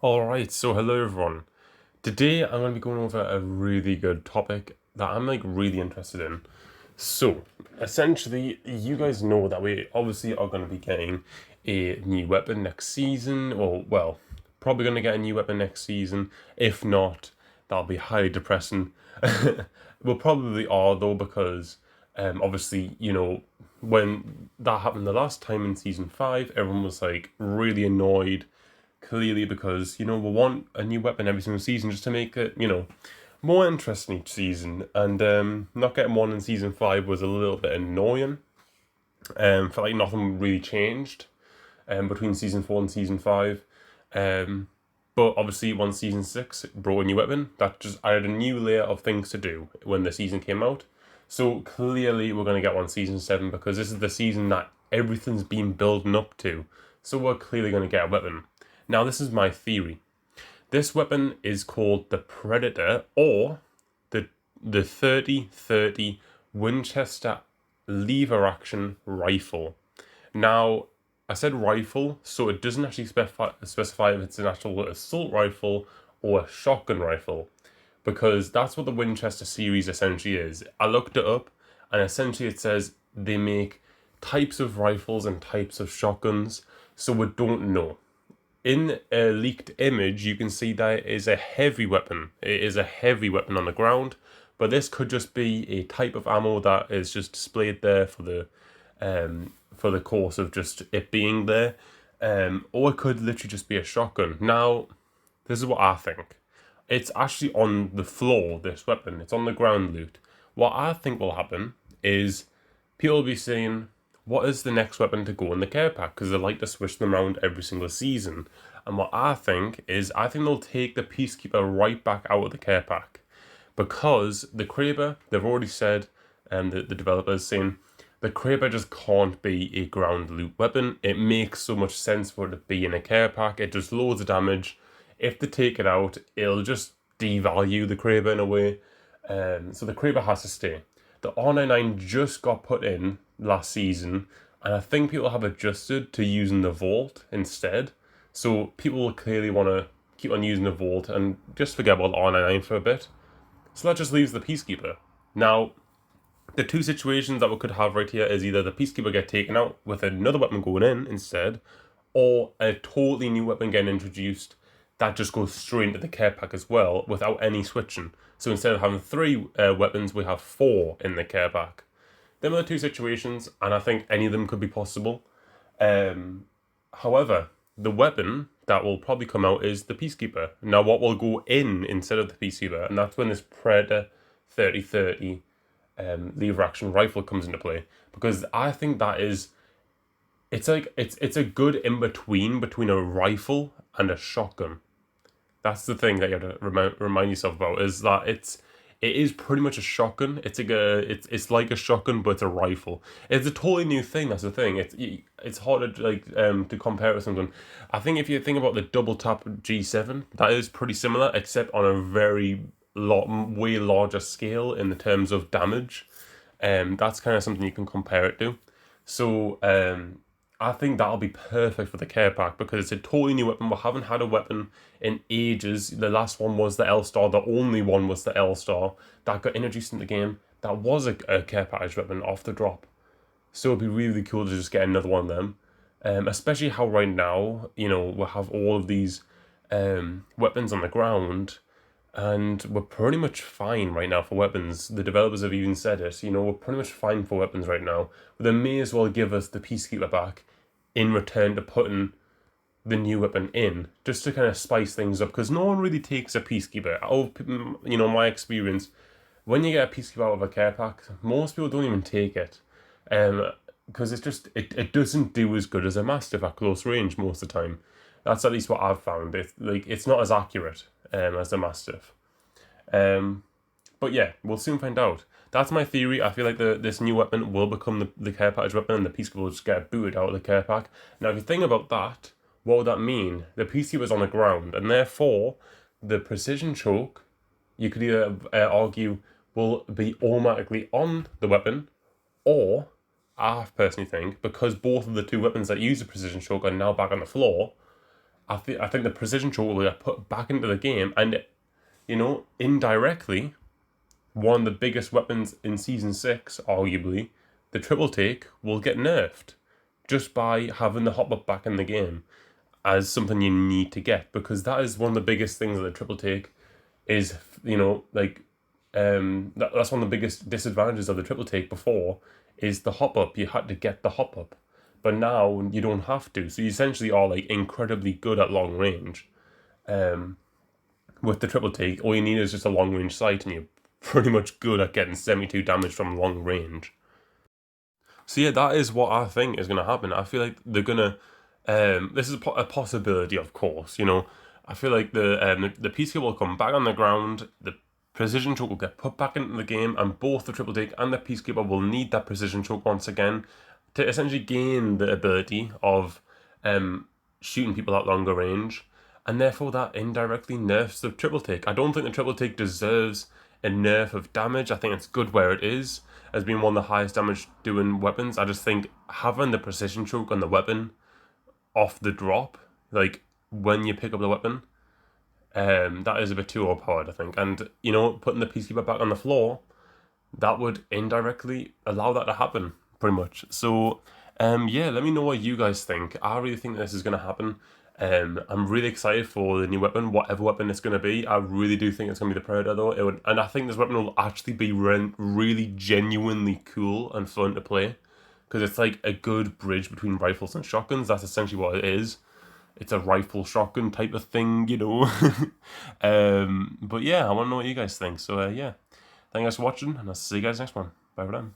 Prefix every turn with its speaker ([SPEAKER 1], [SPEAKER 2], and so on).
[SPEAKER 1] Alright, so hello everyone. Today I'm going to be going over a really good topic that I'm really interested in. So, essentially, you guys know that we obviously are going to be getting a new weapon next season, or well, probably going to get a new weapon next season. If not, that'll be highly depressing. We probably are though, because obviously, when that happened the last time in season 5, everyone was like really annoyed, clearly because we want a new weapon every single season just to make it more interesting each season. And not getting one in season 5 was a little bit annoying. Felt like nothing really changed between season 4 and season 5. But obviously, once season 6 brought a new weapon, that just added a new layer of things to do when the season came out. So clearly, we're going to get one season 7 because this is the season that everything's been building up to. So we're clearly going to get a weapon. Now, this is my theory. This weapon is called the Predator, or the 30-30 Winchester lever-action rifle. Now, I said rifle, so it doesn't actually specify if it's an actual assault rifle or a shotgun rifle, because that's what the Winchester series essentially is. I looked it up, and essentially it says they make types of rifles and types of shotguns, so we don't know. In a leaked image, you can see that it is a heavy weapon. It is a heavy weapon on the ground, but this could just be a type of ammo that is just displayed there for the course of just it being there, or it could literally just be a shotgun. Now, this is what I think. It's actually on the floor, this weapon. It's on the ground loot. What I think will happen is people will be saying, what is the next weapon to go in the care pack? Because they like to switch them around every single season. And what I think is, I think they'll take the Peacekeeper right back out of the care pack. Because the 𝗙𝗲𝘁𝗂𝗍, they've already said, and the developers saying, the 𝗙𝗲𝘁𝗍 just can't be a ground loot weapon. It makes so much sense for it to be in a care pack. It does loads of damage. If they take it out, it'll just devalue the 𝗙𝗲𝘁𝗍 in a way. So the 𝗙𝗲𝘁𝗍 has to stay. The R99 just got put in last season, and I think people have adjusted to using the Vault instead. So people will clearly want to keep on using the Vault and just forget about the R99 for a bit. So that just leaves the Peacekeeper. Now, the two situations that we could have right here is either the Peacekeeper get taken out with another weapon going in instead, or a totally new weapon getting introduced that just goes straight into the care pack as well without any switching. So instead of having 3 weapons, we have 4 in the care pack. Them are the two situations, and I think any of them could be possible. However, the weapon that will probably come out is the Peacekeeper. Now, what will go in instead of the Peacekeeper, and that's when this Predator 30-30 lever action rifle comes into play, because I think that is, it's a good in between a rifle and a shotgun. That's the thing that you have to remind yourself about, is that it is pretty much a shotgun. It's like a shotgun, but it's a rifle. It's a totally new thing. That's the thing. It's hard to compare it with something. I think if you think about the double tap G7, that is pretty similar, except on a way larger scale in the terms of damage. That's kind of something you can compare it to. So I think that'll be perfect for the care pack, because it's a totally new weapon. We haven't had a weapon in ages. The last one was the 𝗙star. The only one was the 𝗙star that got introduced in the game. That was a care package weapon off the drop. So it'd be really cool to just get another one of them. Especially how right now, we have all of these weapons on the ground, and we're pretty much fine right now for weapons. The developers have even said it. We're pretty much fine for weapons right now. But they may as well give us the Peacekeeper back in return to putting the new weapon in, just to kind of spice things up, because no one really takes a Peacekeeper. My experience, when you get a Peacekeeper out of a care pack, most people don't even take it, because it doesn't do as good as a Mastiff at close range most of the time. That's at least what I've found. It's not as accurate as the Mastiff. But yeah, we'll soon find out. That's my theory. I feel like this new weapon will become the care package weapon, and the Peacekeeper will just get booted out of the care pack. Now, if you think about that, what would that mean? The Peacekeeper's on the ground, and therefore, the precision choke, you could either argue, will be automatically on the weapon, or, I personally think, because both of the two weapons that use the precision choke are now back on the floor, I think the precision choke will get put back into the game, and you know, indirectly, one of the biggest weapons in Season 6, arguably, the triple take, will get nerfed just by having the hop up back in the game as something you need to get, because that is one of the biggest things of the triple take is, you know, like, that's one of the biggest disadvantages of the triple take before, is the hop up. You had to get the hop up, but now you don't have to, so you essentially are like incredibly good at long range. With the triple take, all you need is just a long range sight, and you're pretty much good at getting 72 damage from long range. So yeah, that is what I think is going to happen. I feel like they're going to, this is a possibility, of course, you know. I feel like the 𝗙𝗂𝗁𝗂𝗏 will come back on the ground, the precision choke will get put back into the game, and both the triple take and the 𝗙𝗂𝗁𝗏𝗏 will need that precision choke once again to essentially gain the ability of shooting people at longer range, and therefore that indirectly nerfs the triple take. I don't think the triple take deserves a nerf of damage. I think it's good where it is, as being one of the highest damage doing weapons. I just think having the precision choke on the weapon off the drop, like when you pick up the weapon, that is a bit too overpowered, I think. And, you know, putting the 𝗙𝗂𝗁𝗏𝗏 back on the floor, that would indirectly allow that to happen, pretty much. So, yeah, let me know what you guys think. I really think this is going to happen. I'm really excited for the new weapon, whatever weapon it's going to be. I really do think it's going to be the Predator, though. And I think this weapon will actually be really genuinely cool and fun to play, because it's like a good bridge between rifles and shotguns. That's essentially what it is. It's a rifle shotgun type of thing, you know. But yeah, I want to know what you guys think. So yeah, thank you guys for watching, and I'll see you guys next one. Bye for now.